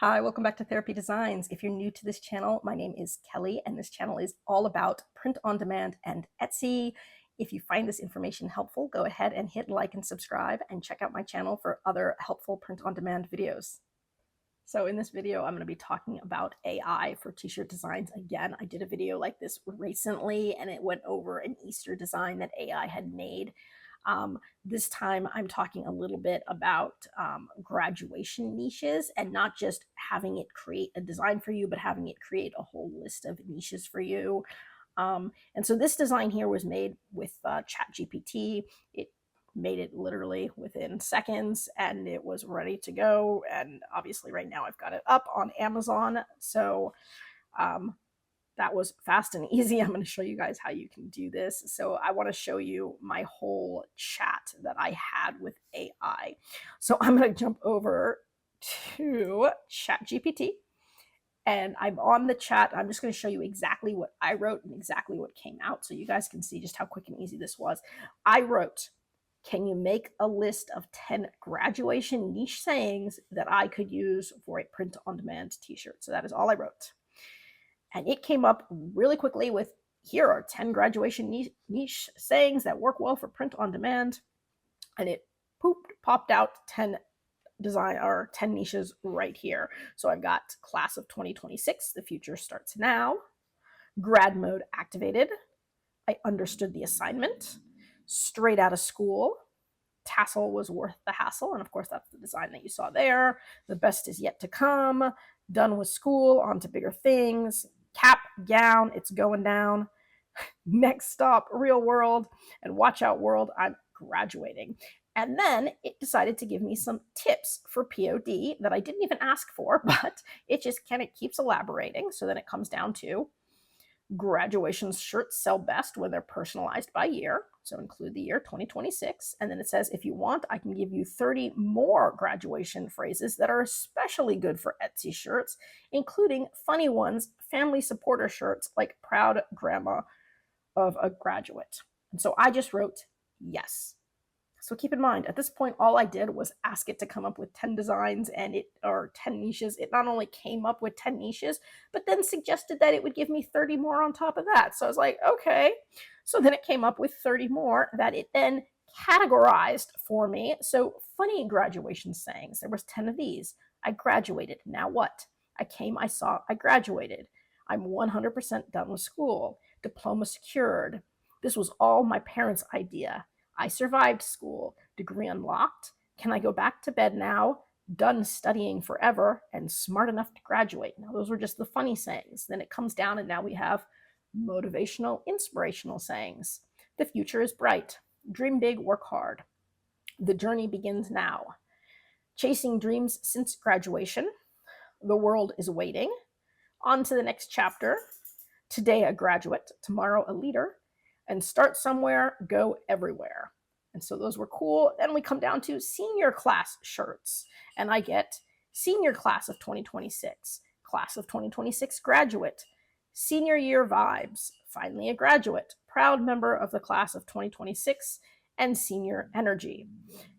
Hi, welcome back to Therapy Designs. If you're new to this channel, my name is Kelly, and this channel is all about print on demand and Etsy. If you find this information helpful, go ahead and hit like and subscribe and check out my channel for other helpful print on demand videos. So in this video, I'm going to be talking about AI for t-shirt designs. Again, I did a video like this recently, and it went over an Easter design that AI had made. This time I'm talking a little bit about graduation niches, and not just having it create a design for you, but having it create a whole list of niches for you. And so this design here was made with ChatGPT. It made it literally within seconds and it was ready to go. And obviously right now I've got it up on Amazon. So that was fast and easy. I'm going to show you guys how you can do this. So I want to show you my whole chat that I had with AI. So I'm going to jump over to ChatGPT and I'm on the chat. I'm just going to show you exactly what I wrote and exactly what came out so you guys can see just how quick and easy this was. I wrote, can you make a list of 10 graduation niche sayings that I could use for a print-on-demand t-shirt? So that is all I wrote. And it came up really quickly with, here are 10 graduation niche sayings that work well for print on demand. And it popped out 10 niches right here. So I've got class of 2026, the future starts now, grad mode activated, I understood the assignment, straight out of school, tassel was worth the hassle, and of course that's the design that you saw there, the best is yet to come, done with school, on to bigger things, cap, gown, it's going down, next stop, real world, and watch out world, I'm graduating. And then it decided to give me some tips for POD that I didn't even ask for, but it just kind of keeps elaborating. So then it comes down to graduation shirts sell best when they're personalized by year. So include the year 2026. And then it says, if you want, I can give you 30 more graduation phrases that are especially good for Etsy shirts, including funny ones, family supporter shirts like proud grandma of a graduate. And so I just wrote yes. So keep in mind, at this point, all I did was ask it to come up with 10 designs or 10 niches. It not only came up with 10 niches, but then suggested that it would give me 30 more on top of that. So I was like, okay. So then it came up with 30 more that it then categorized for me. So funny graduation sayings, there was 10 of these. I graduated, now what? I came, I saw, I graduated. I'm 100% done with school. Diploma secured. This was all my parents' idea. I survived school, degree unlocked. Can I go back to bed now? Done studying forever and smart enough to graduate. Now, those were just the funny sayings. Then it comes down and now we have motivational, inspirational sayings. The future is bright. Dream big, work hard. The journey begins now. Chasing dreams since graduation. The world is waiting. On to the next chapter. Today, a graduate. Tomorrow, a leader. And start somewhere, go everywhere. And so those were cool. Then we come down to senior class shirts. And I get senior class of 2026, class of 2026 graduate, senior year vibes, finally a graduate, proud member of the class of 2026, and senior energy.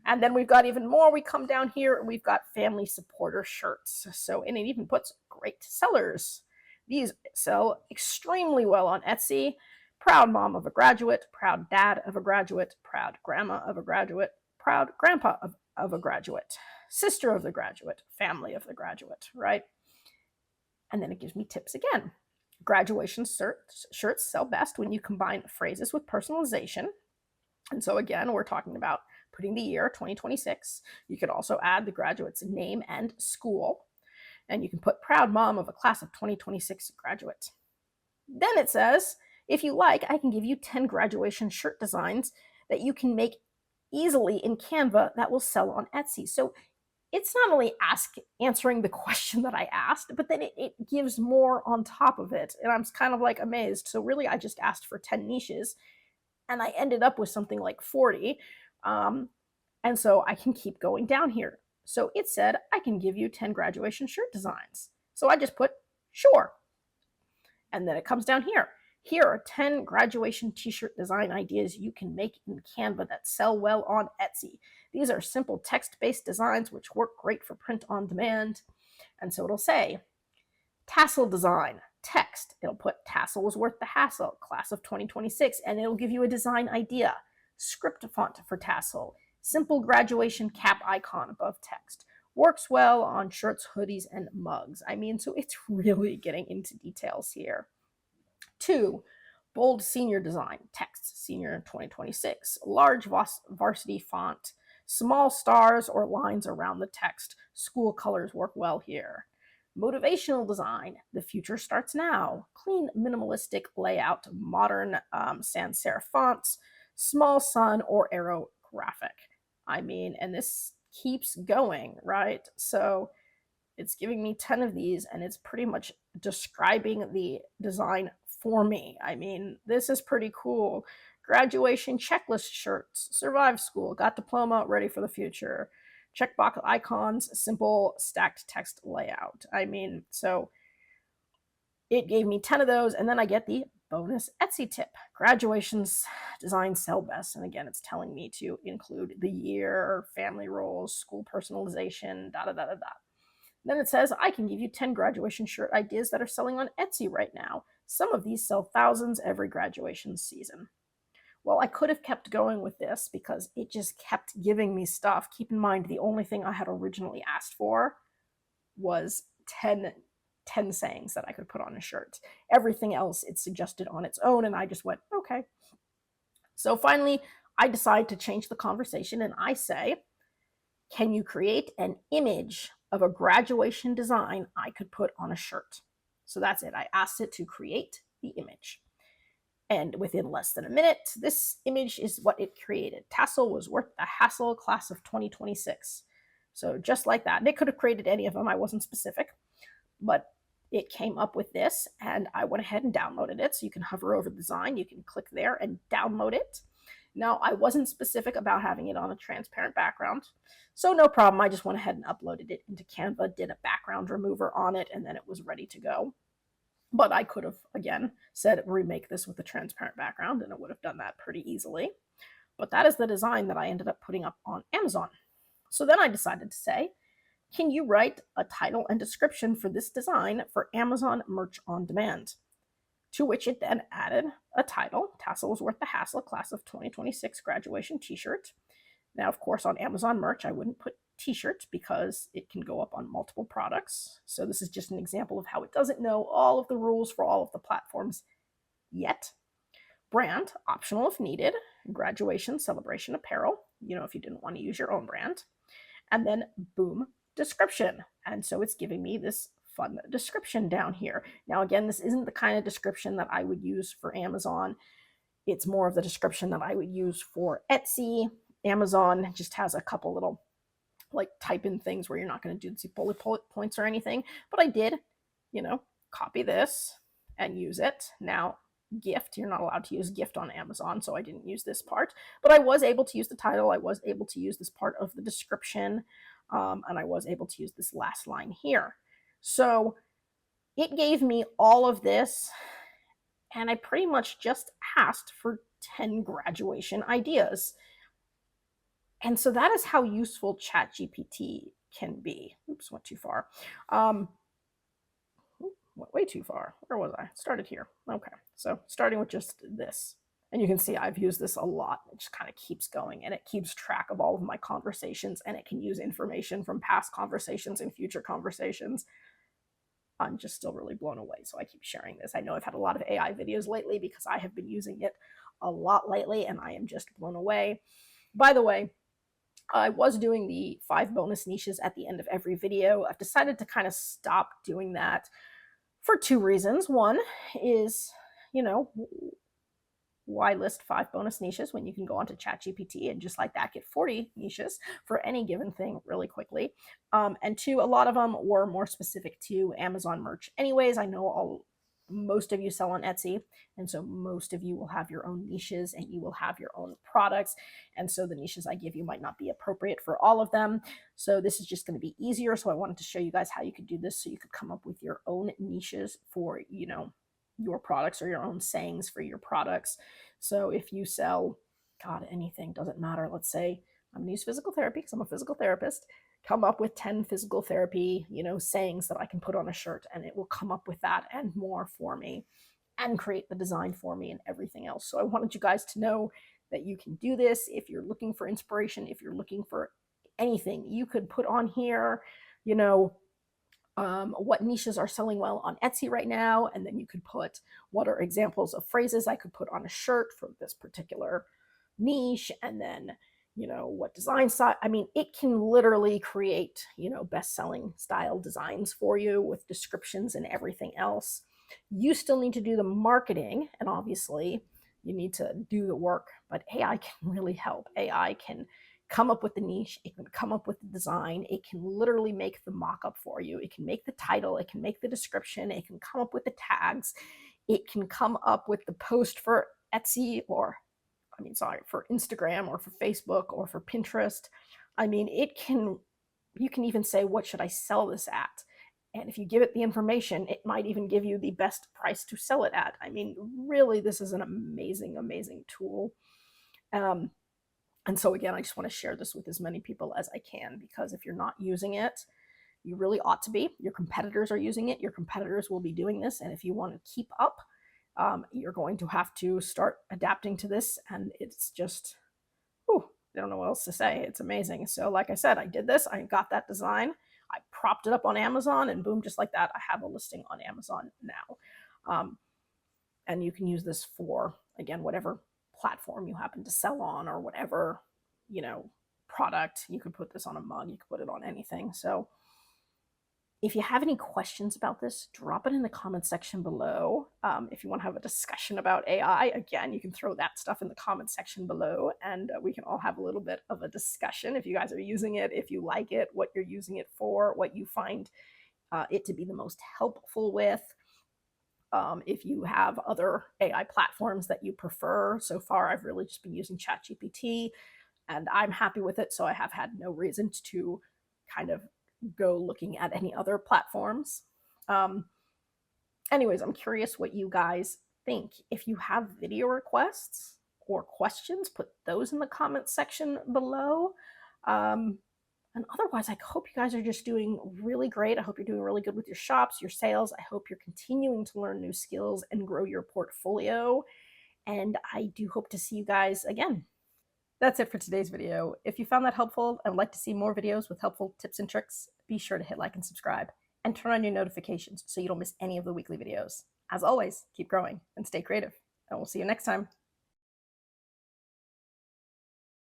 And then we've got even more. We come down here and we've got family supporter shirts. So, and it even puts great sellers. These sell extremely well on Etsy. Proud mom of a graduate, proud dad of a graduate, proud grandma of a graduate, proud grandpa of a graduate, sister of the graduate, family of the graduate, right? And then it gives me tips again. Graduation shirts sell best when you combine phrases with personalization. And so again, we're talking about putting the year 2026. You could also add the graduate's name and school. And you can put proud mom of a class of 2026 graduate. Then it says, if you like, I can give you 10 graduation shirt designs that you can make easily in Canva that will sell on Etsy. So it's not only answering the question that I asked, but then it gives more on top of it. And I'm kind of like amazed. So really, I just asked for 10 niches and I ended up with something like 40. And so I can keep going down here. So it said, I can give you 10 graduation shirt designs. So I just put, sure. And then it comes down here. Here are 10 graduation t-shirt design ideas you can make in Canva that sell well on Etsy. These are simple text-based designs which work great for print on demand. And so it'll say, tassel design, text. It'll put tassel was worth the hassle, class of 2026, and it'll give you a design idea. Script font for tassel, simple graduation cap icon above text. Works well on shirts, hoodies, and mugs. I mean, so it's really getting into details here. 2, bold senior design, text, senior 2026, large varsity font, small stars or lines around the text. School colors work well here. Motivational design, the future starts now. Clean, minimalistic layout, modern sans serif fonts, small sun or arrow graphic. I mean, and this keeps going, right? So it's giving me 10 of these and it's pretty much describing the design for me. I mean, this is pretty cool. Graduation checklist shirts, survived school, got diploma, ready for the future. Checkbox icons, simple stacked text layout. I mean, so it gave me 10 of those, and then I get the bonus Etsy tip. Graduations designs sell best. And again, it's telling me to include the year, family roles, school personalization, da da da da da. Then it says, I can give you 10 graduation shirt ideas that are selling on Etsy right now. Some of these sell thousands every graduation season. Well, I could have kept going with this because it just kept giving me stuff. Keep in mind, the only thing I had originally asked for was 10 sayings that I could put on a shirt. Everything else it suggested on its own, and I just went, okay. So finally, I decide to change the conversation, and I say, can you create an image of a graduation design I could put on a shirt? So that's it. I asked it to create the image. And within less than a minute, this image is what it created. Tassel was worth the hassle, class of 2026. So just like that. They could have created any of them. I wasn't specific. But it came up with this, and I went ahead and downloaded it. So you can hover over the design. You can click there and download it. Now, I wasn't specific about having it on a transparent background, so no problem. I just went ahead and uploaded it into Canva, did a background remover on it, and then it was ready to go. But I could have, again, said remake this with a transparent background, and it would have done that pretty easily. But that is the design that I ended up putting up on Amazon. So then I decided to say, can you write a title and description for this design for Amazon Merch on Demand? To which it then added a title, Tassel was worth the hassle, class of 2026 graduation t-shirt. Now, of course, on Amazon Merch, I wouldn't put t-shirt because it can go up on multiple products. So this is just an example of how it doesn't know all of the rules for all of the platforms yet. Brand, optional if needed. Graduation, celebration apparel, if you didn't want to use your own brand. And then boom, description. And so it's giving me this fun description down here. Now, again, this isn't the kind of description that I would use for Amazon. It's more of the description that I would use for Etsy. Amazon just has a couple little type in things where you're not going to do bullet points or anything. But I did, copy this and use it. Now, gift, you're not allowed to use gift on Amazon, so I didn't use this part. But I was able to use the title. I was able to use this part of the description. And I was able to use this last line here. So it gave me all of this, and I pretty much just asked for 10 graduation ideas. And so that is how useful ChatGPT can be. Oops, went too far. Went way too far. Where was I? Started here. Okay, so starting with just this. And you can see I've used this a lot. It just kind of keeps going, and it keeps track of all of my conversations, and it can use information from past conversations and future conversations. I'm just still really blown away, so I keep sharing this. I know I've had a lot of AI videos lately because I have been using it a lot lately, and I am just blown away. By the way, I was doing the 5 bonus niches at the end of every video. I've decided to kind of stop doing that for 2 reasons. One is, why list 5 bonus niches when you can go onto ChatGPT and just like that get 40 niches for any given thing really quickly? And 2, a lot of them were more specific to Amazon merch. Anyways, I know most of you sell on Etsy, and so most of you will have your own niches and you will have your own products. And so the niches I give you might not be appropriate for all of them. So this is just going to be easier. So I wanted to show you guys how you could do this so you could come up with your own niches for, your products or your own sayings for your products. So if you sell, anything, doesn't matter. Let's say I'm going to use physical therapy because I'm a physical therapist. come up with 10 physical therapy, sayings that I can put on a shirt, and it will come up with that and more for me and create the design for me and everything else. So I wanted you guys to know that you can do this. If you're looking for inspiration, if you're looking for anything, you could put on here, what niches are selling well on Etsy right now, and then you could put what are examples of phrases I could put on a shirt for this particular niche, and then what design style. I mean, it can literally create best-selling style designs for you with descriptions and everything else. You still need to do the marketing, and obviously you need to do the work, but AI can really help. AI can come up with the niche, it can come up with the design, it can literally make the mock-up for you, it can make the title, it can make the description, it can come up with the tags, it can come up with the post for Etsy, or for Instagram or for Facebook or for Pinterest. I mean, you can even say, what should I sell this at? And if you give it the information, it might even give you the best price to sell it at. I mean, really, this is an amazing, amazing tool. And so again, I just want to share this with as many people as I can, because if you're not using it, you really ought to be. Your competitors are using it. Your competitors will be doing this. And if you want to keep up, you're going to have to start adapting to this. And it's just, I don't know what else to say. It's amazing. So like I said, I did this. I got that design. I propped it up on Amazon, and boom, just like that, I have a listing on Amazon now. And you can use this for, again, whatever platform you happen to sell on, or whatever, product. You could put this on a mug, you could put it on anything. So if you have any questions about this, drop it in the comment section below. If you want to have a discussion about AI, again, you can throw that stuff in the comment section below, and we can all have a little bit of a discussion. If you guys are using it, if you like it, what you're using it for, what you find it to be the most helpful with. If you have other AI platforms that you prefer. So far, I've really just been using ChatGPT, and I'm happy with it. So I have had no reason to kind of go looking at any other platforms. Anyways, I'm curious what you guys think. If you have video requests or questions, put those in the comment section below. And otherwise, I hope you guys are just doing really great. I hope you're doing really good with your shops, your sales. I hope you're continuing to learn new skills and grow your portfolio. And I do hope to see you guys again. That's it for today's video. If you found that helpful and would like to see more videos with helpful tips and tricks, be sure to hit like and subscribe, and turn on your notifications so you don't miss any of the weekly videos. As always, keep growing and stay creative, and we'll see you next time.